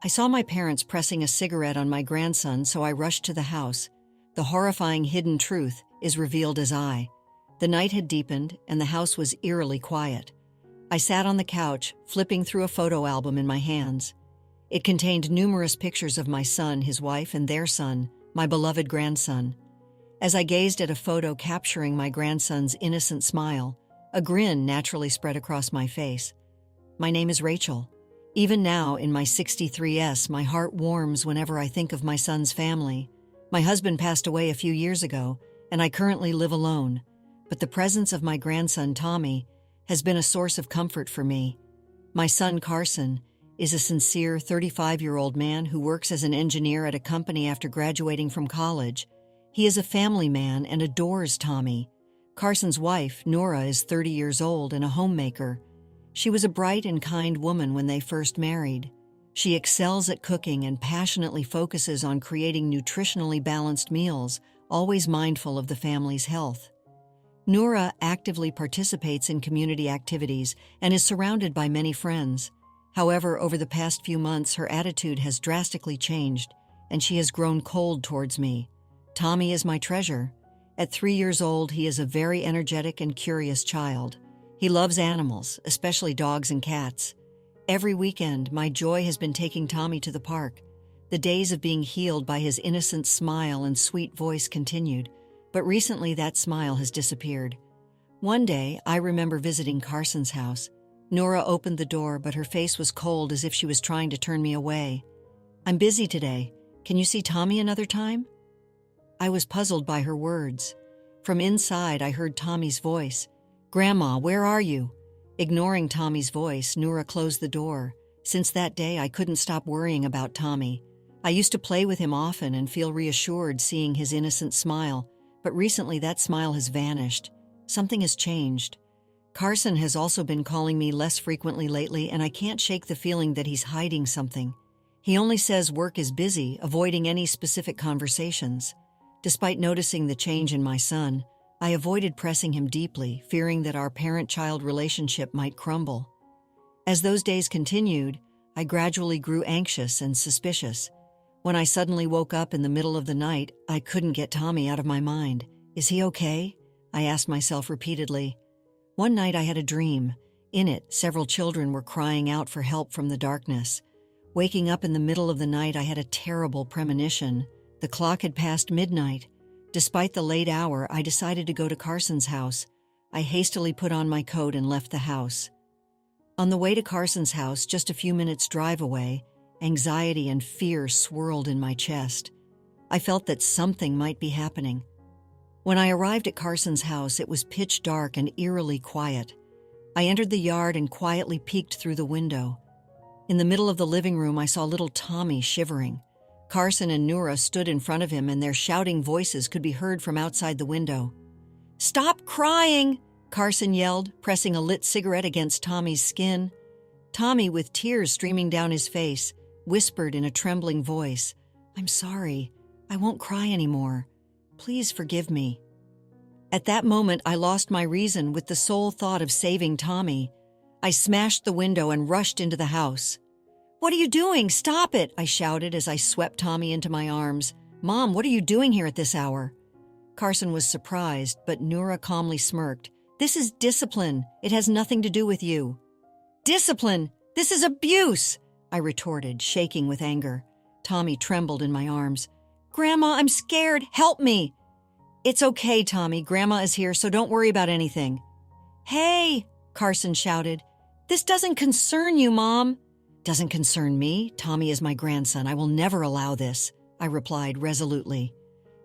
I saw my parents pressing a cigarette on my grandson, so I rushed to the house. The horrifying hidden truth is revealed as The night had deepened, and the house was eerily quiet. I sat on the couch, flipping through a photo album in my hands. It contained numerous pictures of my son, his wife, and their son, my beloved grandson. As I gazed at a photo capturing my grandson's innocent smile, a grin naturally spread across my face. My name is Rachel. Even now, in my 63s, my heart warms whenever I think of my son's family. My husband passed away a few years ago, and I currently live alone. But the presence of my grandson, Tommy, has been a source of comfort for me. My son, Carson, is a sincere 35-year-old man who works as an engineer at a company after graduating from college. He is a family man and adores Tommy. Carson's wife, Nora, is 30 years old and a homemaker. She was a bright and kind woman when they first married. She excels at cooking and passionately focuses on creating nutritionally balanced meals, always mindful of the family's health. Nora actively participates in community activities and is surrounded by many friends. However, over the past few months, her attitude has drastically changed, and she has grown cold towards me. Tommy is my treasure. At 3 years old, he is a very energetic and curious child. He loves animals, especially dogs and cats. Every weekend, my joy has been taking Tommy to the park. The days of being healed by his innocent smile and sweet voice continued, but recently that smile has disappeared. One day, I remember visiting Carson's house. Nora opened the door, but her face was cold as if she was trying to turn me away. "I'm busy today. Can you see Tommy another time?" I was puzzled by her words. From inside, I heard Tommy's voice. "Grandma, where are you?" Ignoring Tommy's voice, Nora closed the door. Since that day, I couldn't stop worrying about Tommy. I used to play with him often and feel reassured seeing his innocent smile, but recently that smile has vanished. Something has changed. Carson has also been calling me less frequently lately, and I can't shake the feeling that he's hiding something. He only says work is busy, avoiding any specific conversations. Despite noticing the change in my son, I avoided pressing him deeply, fearing that our parent-child relationship might crumble. As those days continued, I gradually grew anxious and suspicious. When I suddenly woke up in the middle of the night, I couldn't get Tommy out of my mind. "Is he okay?" I asked myself repeatedly. One night I had a dream. In it, several children were crying out for help from the darkness. Waking up in the middle of the night, I had a terrible premonition. The clock had passed midnight. Despite the late hour, I decided to go to Carson's house. I hastily put on my coat and left the house. On the way to Carson's house, just a few minutes' drive away, anxiety and fear swirled in my chest. I felt that something might be happening. When I arrived at Carson's house, it was pitch dark and eerily quiet. I entered the yard and quietly peeked through the window. In the middle of the living room, I saw little Tommy shivering. Carson and Nora stood in front of him, and their shouting voices could be heard from outside the window. "Stop crying!" Carson yelled, pressing a lit cigarette against Tommy's skin. Tommy, with tears streaming down his face, whispered in a trembling voice, "I'm sorry. I won't cry anymore. Please forgive me." At that moment, I lost my reason with the sole thought of saving Tommy. I smashed the window and rushed into the house. "What are you doing? Stop it!" I shouted as I swept Tommy into my arms. "Mom, what are you doing here at this hour?" Carson was surprised, but Nora calmly smirked. "This is discipline. It has nothing to do with you." "Discipline? This is abuse!" I retorted, shaking with anger. Tommy trembled in my arms. "Grandma, I'm scared. Help me!" "It's okay, Tommy. Grandma is here, so don't worry about anything." "Hey!" Carson shouted. "This doesn't concern you, Mom." "Doesn't concern me? Tommy is my grandson. I will never allow this," I replied resolutely.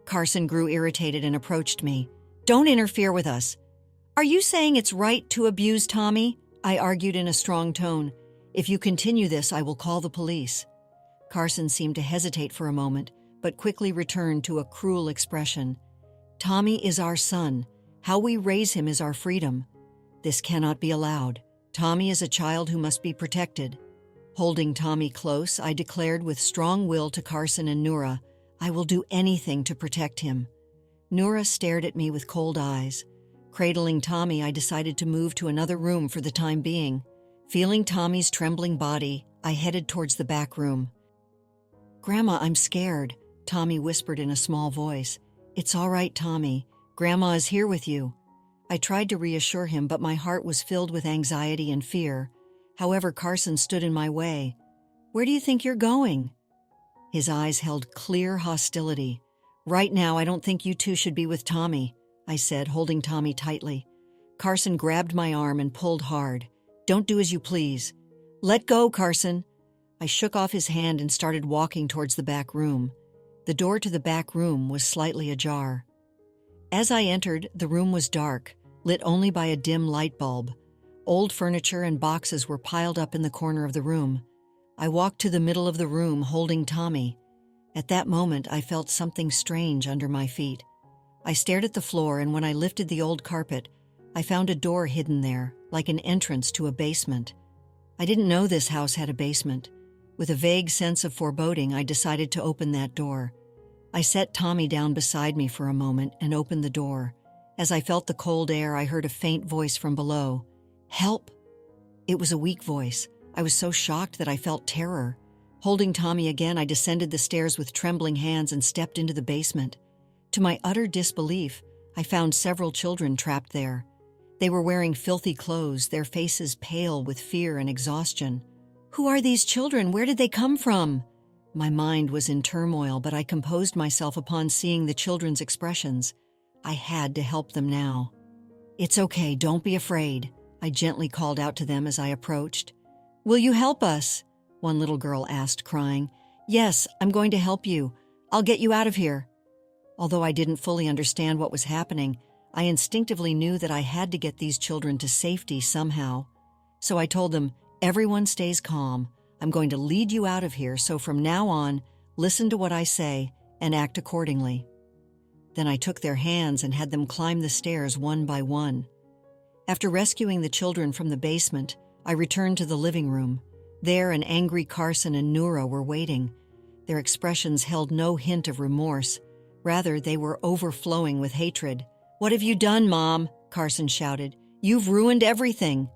Carson grew irritated and approached me. "Don't interfere with us." "Are you saying it's right to abuse Tommy?" I argued in a strong tone. "If you continue this, I will call the police." Carson seemed to hesitate for a moment, but quickly returned to a cruel expression. "Tommy is our son. How we raise him is our freedom. This cannot be allowed. Tommy is a child who must be protected." Holding Tommy close, I declared with strong will to Carson and Nora, "I will do anything to protect him." Nora stared at me with cold eyes. Cradling Tommy, I decided to move to another room for the time being. Feeling Tommy's trembling body, I headed towards the back room. "Grandma, I'm scared," Tommy whispered in a small voice. "It's all right, Tommy. Grandma is here with you." I tried to reassure him, but my heart was filled with anxiety and fear. However, Carson stood in my way. "Where do you think you're going?" His eyes held clear hostility. "Right now, I don't think you two should be with Tommy," I said, holding Tommy tightly. Carson grabbed my arm and pulled hard. "Don't do as you please." "Let go, Carson." I shook off his hand and started walking towards the back room. The door to the back room was slightly ajar. As I entered, the room was dark, lit only by a dim light bulb. Old furniture and boxes were piled up in the corner of the room. I walked to the middle of the room, holding Tommy. At that moment, I felt something strange under my feet. I stared at the floor, and when I lifted the old carpet, I found a door hidden there, like an entrance to a basement. I didn't know this house had a basement. With a vague sense of foreboding, I decided to open that door. I set Tommy down beside me for a moment and opened the door. As I felt the cold air, I heard a faint voice from below. "Help!" It was a weak voice. I was so shocked that I felt terror. Holding Tommy again, I descended the stairs with trembling hands and stepped into the basement. To my utter disbelief, I found several children trapped there. They were wearing filthy clothes, their faces pale with fear and exhaustion. "Who are these children? Where did they come from?" My mind was in turmoil, but I composed myself upon seeing the children's expressions. I had to help them now. "It's okay, don't be afraid," I gently called out to them as I approached. "Will you help us?" one little girl asked, crying. "Yes, I'm going to help you. I'll get you out of here." Although I didn't fully understand what was happening, I instinctively knew that I had to get these children to safety somehow. So I told them, "Everyone stays calm. I'm going to lead you out of here, so from now on, listen to what I say and act accordingly." Then I took their hands and had them climb the stairs one by one. After rescuing the children from the basement, I returned to the living room. There, an angry Carson and Noura were waiting. Their expressions held no hint of remorse. Rather, they were overflowing with hatred. "What have you done, Mom?" Carson shouted. "You've ruined everything."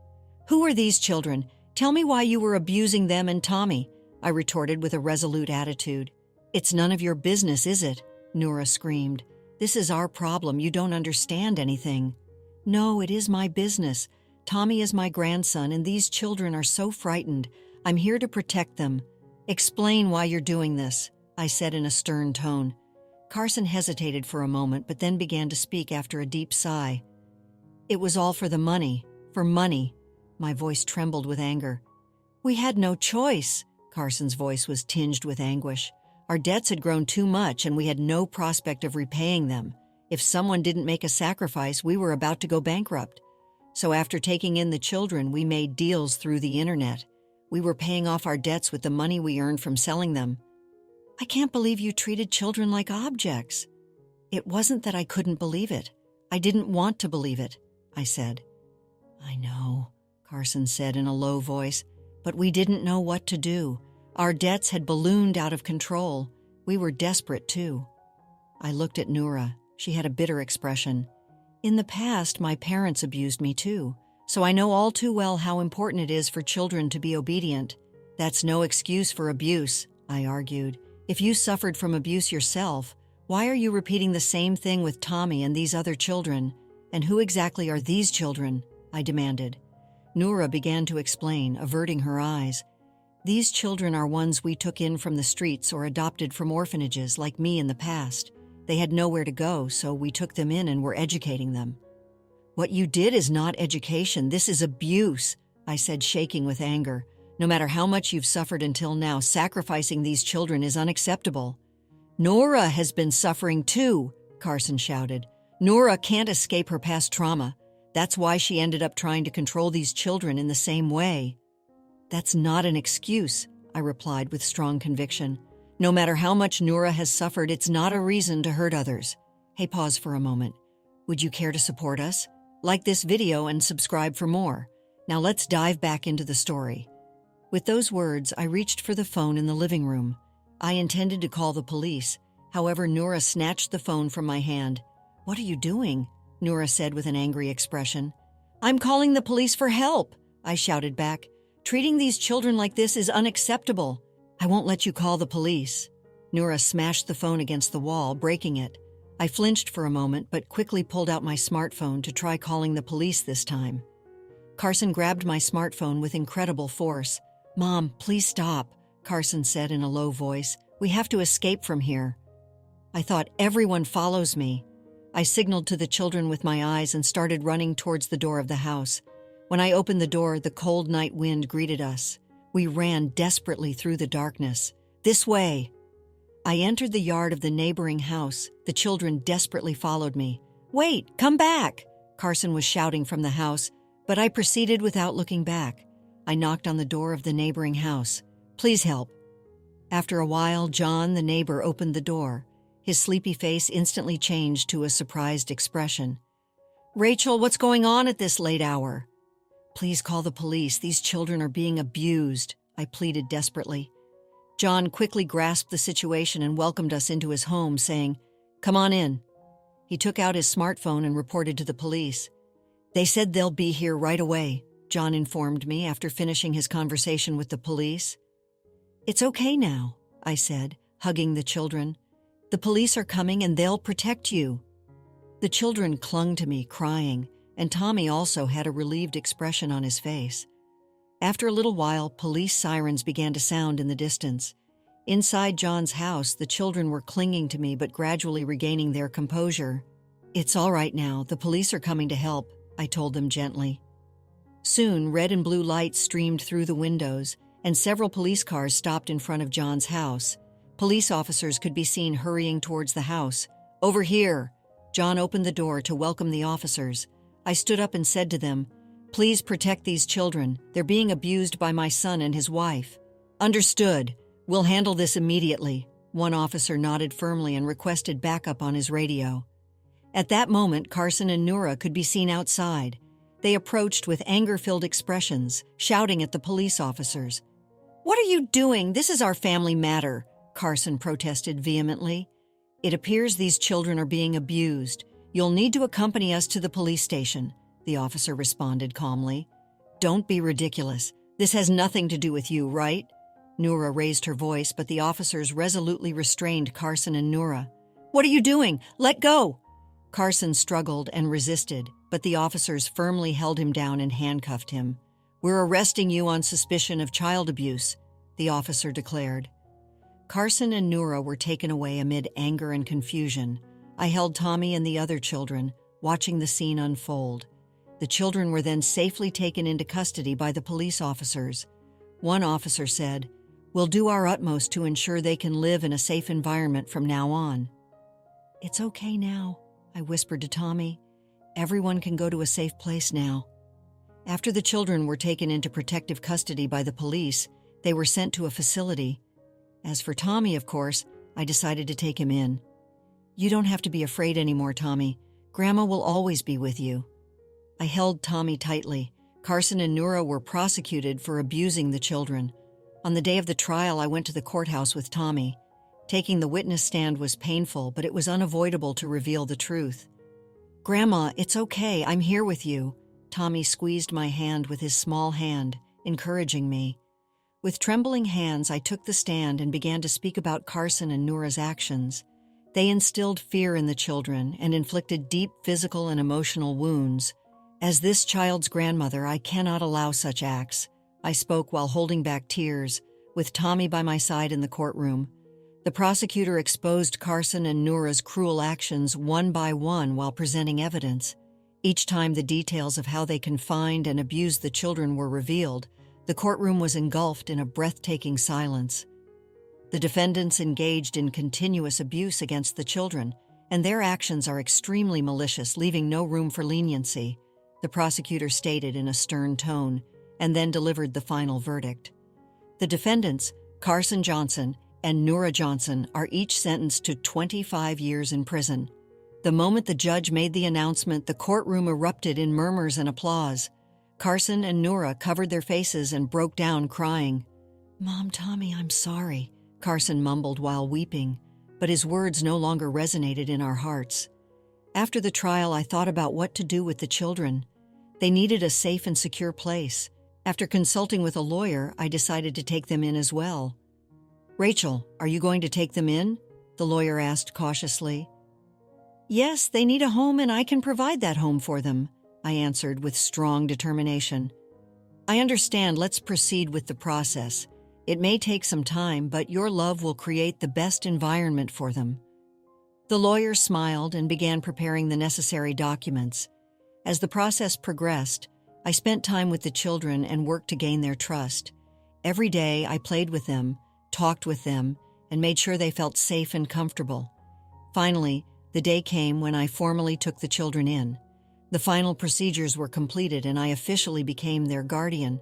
"Who are these children? Tell me why you were abusing them and Tommy," I retorted with a resolute attitude. "It's none of your business, is it?" Noura screamed. "This is our problem. You don't understand anything." "No, it is my business. Tommy is my grandson, and these children are so frightened. I'm here to protect them." "Explain why you're doing this," I said in a stern tone. Carson hesitated for a moment, but then began to speak after a deep sigh. "It was all for the money. For money." My voice trembled with anger. "We had no choice." Carson's voice was tinged with anguish. "Our debts had grown too much, and we had no prospect of repaying them. If someone didn't make a sacrifice, we were about to go bankrupt. So after taking in the children, we made deals through the internet. We were paying off our debts with the money we earned from selling them." "I can't believe you treated children like objects." "It wasn't that I couldn't believe it. I didn't want to believe it," I said. "I know," Carson said in a low voice, "but we didn't know what to do. Our debts had ballooned out of control. We were desperate, too." I looked at Noura. She had a bitter expression. "In the past, my parents abused me, too. So I know all too well how important it is for children to be obedient." "That's no excuse for abuse," I argued. "If you suffered from abuse yourself, why are you repeating the same thing with Tommy and these other children? And who exactly are these children?" I demanded. Noura began to explain, averting her eyes. "These children are ones we took in from the streets or adopted from orphanages like me in the past. They had nowhere to go, so we took them in and were educating them." "What you did is not education, this is abuse," I said, shaking with anger. "No matter how much you've suffered until now, sacrificing these children is unacceptable." "Noura has been suffering too," Carson shouted. "Noura can't escape her past trauma. That's why she ended up trying to control these children in the same way." "That's not an excuse," I replied with strong conviction. "No matter how much Noura has suffered, it's not a reason to hurt others." Hey, pause for a moment. Would you care to support us? Like this video and subscribe for more. Now let's dive back into the story. With those words, I reached for the phone in the living room. I intended to call the police. However, Noura snatched the phone from my hand. "What are you doing?" Noura said with an angry expression. "I'm calling the police for help," I shouted back. "Treating these children like this is unacceptable." "I won't let you call the police," Noura smashed the phone against the wall, breaking it. I flinched for a moment, but quickly pulled out my smartphone to try calling the police this time. Carson grabbed my smartphone with incredible force. "Mom, please stop," Carson said in a low voice. "We have to escape from here." I thought, everyone follows me. I signaled to the children with my eyes and started running towards the door of the house. When I opened the door, the cold night wind greeted us. We ran desperately through the darkness. "This way!" I entered the yard of the neighboring house. The children desperately followed me. "Wait, come back!" Carson was shouting from the house, but I proceeded without looking back. I knocked on the door of the neighboring house. "Please help." After a while, John, the neighbor, opened the door. His sleepy face instantly changed to a surprised expression. "Rachel, what's going on at this late hour?" "Please call the police. These children are being abused," I pleaded desperately. John quickly grasped the situation and welcomed us into his home, saying, "Come on in." He took out his smartphone and reported to the police. "They said they'll be here right away," John informed me after finishing his conversation with the police. "It's okay now," I said, hugging the children. "The police are coming and they'll protect you." The children clung to me, crying, and Tommy also had a relieved expression on his face. After a little while, police sirens began to sound in the distance. Inside John's house, the children were clinging to me but gradually regaining their composure. "It's all right now, the police are coming to help," I told them gently. Soon, red and blue lights streamed through the windows, and several police cars stopped in front of John's house. Police officers could be seen hurrying towards the house. "Over here!" John opened the door to welcome the officers. I stood up and said to them, "Please protect these children. They're being abused by my son and his wife." "Understood. We'll handle this immediately." One officer nodded firmly and requested backup on his radio. At that moment, Carson and Noura could be seen outside. They approached with anger-filled expressions, shouting at the police officers. "What are you doing? This is our family matter," Carson protested vehemently. "It appears these children are being abused. You'll need to accompany us to the police station," the officer responded calmly. "Don't be ridiculous. This has nothing to do with you, right?" Noura raised her voice, but the officers resolutely restrained Carson and Noura. "What are you doing? Let go!" Carson struggled and resisted, but the officers firmly held him down and handcuffed him. "We're arresting you on suspicion of child abuse," the officer declared. Carson and Noura were taken away amid anger and confusion. I held Tommy and the other children, watching the scene unfold. The children were then safely taken into custody by the police officers. One officer said, "We'll do our utmost to ensure they can live in a safe environment from now on." "It's okay now," I whispered to Tommy. "Everyone can go to a safe place now." After the children were taken into protective custody by the police, they were sent to a facility. As for Tommy, of course, I decided to take him in. "You don't have to be afraid anymore, Tommy. Grandma will always be with you." I held Tommy tightly. Carson and Noura were prosecuted for abusing the children. On the day of the trial, I went to the courthouse with Tommy. Taking the witness stand was painful, but it was unavoidable to reveal the truth. "Grandma, it's okay. I'm here with you." Tommy squeezed my hand with his small hand, encouraging me. With trembling hands, I took the stand and began to speak about Carson and Noura's actions. They instilled fear in the children and inflicted deep physical and emotional wounds. As this child's grandmother, I cannot allow such acts. I spoke while holding back tears, with Tommy by my side in the courtroom. The prosecutor exposed Carson and Noura's cruel actions one by one while presenting evidence. Each time the details of how they confined and abused the children were revealed, the courtroom was engulfed in a breathtaking silence. The defendants engaged in continuous abuse against the children, and their actions are extremely malicious, leaving no room for leniency, the prosecutor stated in a stern tone, and then delivered the final verdict. The defendants, Carson Johnson and Noura Johnson, are each sentenced to 25 years in prison. The moment the judge made the announcement, the courtroom erupted in murmurs and applause. Carson and Noura covered their faces and broke down crying. "Mom, Tommy, I'm sorry," Carson mumbled while weeping, but his words no longer resonated in our hearts. After the trial, I thought about what to do with the children. They needed a safe and secure place. After consulting with a lawyer, I decided to take them in as well. "Rachel, are you going to take them in?" the lawyer asked cautiously. "Yes, they need a home and I can provide that home for them," I answered with strong determination. "I understand. Let's proceed with the process. It may take some time, but your love will create the best environment for them." The lawyer smiled and began preparing the necessary documents. As the process progressed, I spent time with the children and worked to gain their trust. Every day, I played with them, talked with them, and made sure they felt safe and comfortable. Finally, the day came when I formally took the children in. The final procedures were completed and I officially became their guardian.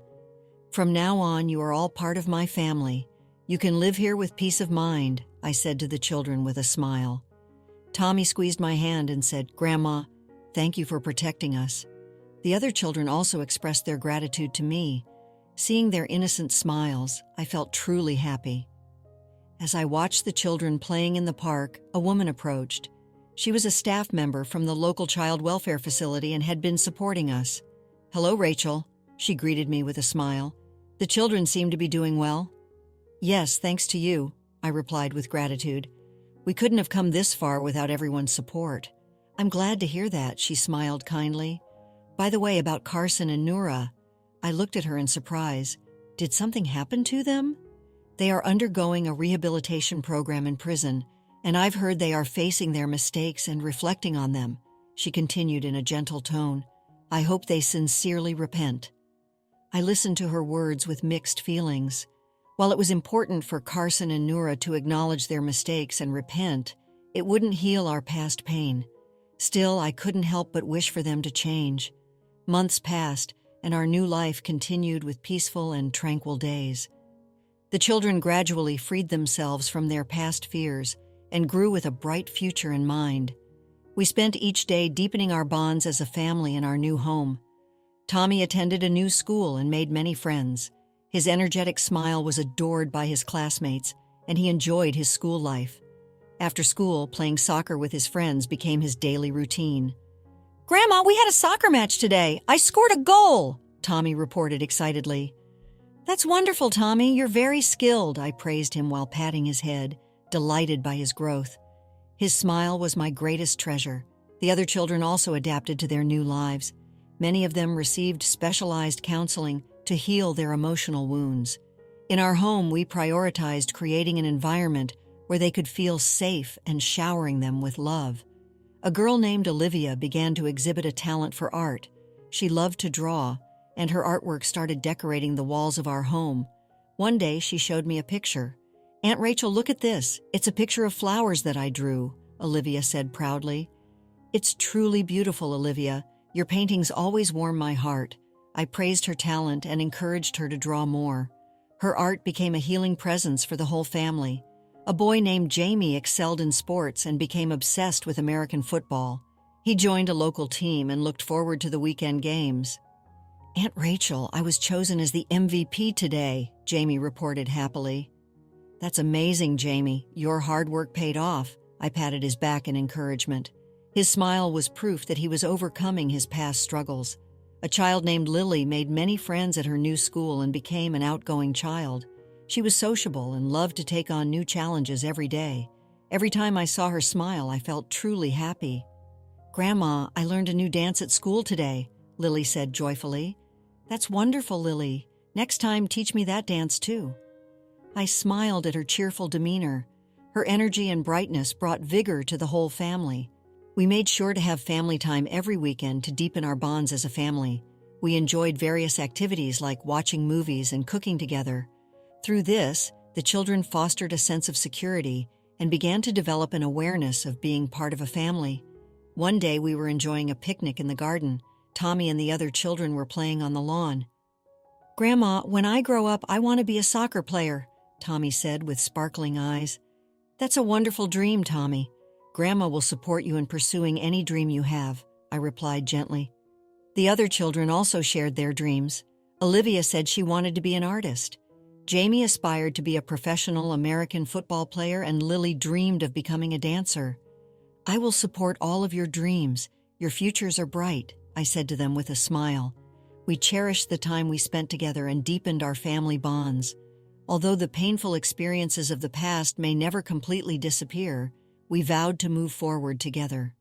"From now on, you are all part of my family. You can live here with peace of mind," I said to the children with a smile. Tommy squeezed my hand and said, "Grandma, thank you for protecting us." The other children also expressed their gratitude to me. Seeing their innocent smiles, I felt truly happy. As I watched the children playing in the park, a woman approached. She was a staff member from the local child welfare facility and had been supporting us. "Hello, Rachel," she greeted me with a smile. "The children seem to be doing well." "Yes, thanks to you," I replied with gratitude. "We couldn't have come this far without everyone's support." "I'm glad to hear that," she smiled kindly. "By the way, about Carson and Noura," I looked at her in surprise. "Did something happen to them?" "They are undergoing a rehabilitation program in prison, and I've heard they are facing their mistakes and reflecting on them," she continued in a gentle tone. "I hope they sincerely repent." I listened to her words with mixed feelings. While it was important for Carson and Noura to acknowledge their mistakes and repent, it wouldn't heal our past pain. Still, I couldn't help but wish for them to change. Months passed, and our new life continued with peaceful and tranquil days. The children gradually freed themselves from their past fears and grew with a bright future in mind. We spent each day deepening our bonds as a family in our new home. Tommy attended a new school and made many friends. His energetic smile was adored by his classmates, and he enjoyed his school life. After school, playing soccer with his friends became his daily routine. "Grandma, we had a soccer match today. I scored a goal," Tommy reported excitedly. "That's wonderful, Tommy. You're very skilled," I praised him while patting his head, delighted by his growth. His smile was my greatest treasure. The other children also adapted to their new lives. Many of them received specialized counseling to heal their emotional wounds. In our home, we prioritized creating an environment where they could feel safe and showering them with love. A girl named Olivia began to exhibit a talent for art. She loved to draw, and her artwork started decorating the walls of our home. One day, she showed me a picture. "Aunt Rachel, look at this. It's a picture of flowers that I drew," Olivia said proudly. "It's truly beautiful, Olivia. Your paintings always warm my heart." I praised her talent and encouraged her to draw more. Her art became a healing presence for the whole family. A boy named Jamie excelled in sports and became obsessed with American football. He joined a local team and looked forward to the weekend games. "Aunt Rachel, I was chosen as the MVP today," Jamie reported happily. "That's amazing, Jamie. Your hard work paid off." I patted his back in encouragement. His smile was proof that he was overcoming his past struggles. A child named Lily made many friends at her new school and became an outgoing child. She was sociable and loved to take on new challenges every day. Every time I saw her smile, I felt truly happy. "Grandma, I learned a new dance at school today," Lily said joyfully. "That's wonderful, Lily. Next time, teach me that dance too." I smiled at her cheerful demeanor. Her energy and brightness brought vigor to the whole family. We made sure to have family time every weekend to deepen our bonds as a family. We enjoyed various activities like watching movies and cooking together. Through this, the children fostered a sense of security and began to develop an awareness of being part of a family. One day we were enjoying a picnic in the garden. Tommy and the other children were playing on the lawn. "Grandma, when I grow up, I want to be a soccer player," Tommy said with sparkling eyes. "That's a wonderful dream, Tommy. Grandma will support you in pursuing any dream you have," I replied gently. The other children also shared their dreams. Olivia said she wanted to be an artist. Jamie aspired to be a professional American football player, and Lily dreamed of becoming a dancer. "I will support all of your dreams. Your futures are bright," I said to them with a smile. We cherished the time we spent together and deepened our family bonds. Although the painful experiences of the past may never completely disappear, we vowed to move forward together.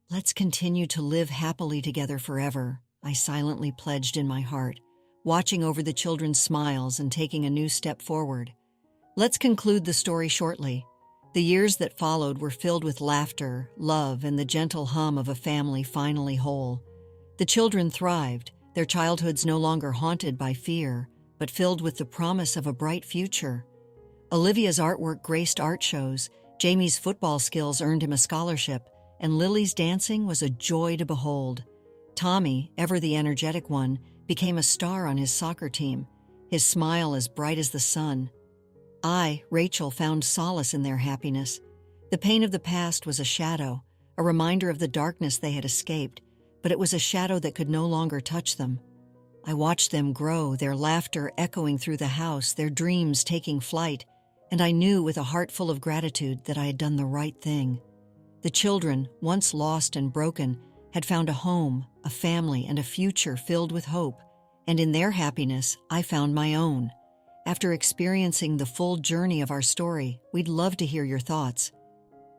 "Let's continue to live happily together forever," I silently pledged in my heart, watching over the children's smiles and taking a new step forward. Let's conclude the story shortly. The years that followed were filled with laughter, love, and the gentle hum of a family finally whole. The children thrived, their childhoods no longer haunted by fear, but filled with the promise of a bright future. Olivia's artwork graced art shows, Jamie's football skills earned him a scholarship, and Lily's dancing was a joy to behold. Tommy, ever the energetic one, became a star on his soccer team, his smile as bright as the sun. I, Rachel, found solace in their happiness. The pain of the past was a shadow, a reminder of the darkness they had escaped, but it was a shadow that could no longer touch them. I watched them grow, their laughter echoing through the house, their dreams taking flight, and I knew with a heart full of gratitude that I had done the right thing. The children, once lost and broken, had found a home, a family, and a future filled with hope, and in their happiness, I found my own. After experiencing the full journey of our story, we'd love to hear your thoughts.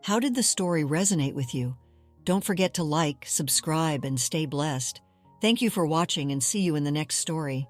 How did the story resonate with you? Don't forget to like, subscribe, and stay blessed. Thank you for watching and see you in the next story.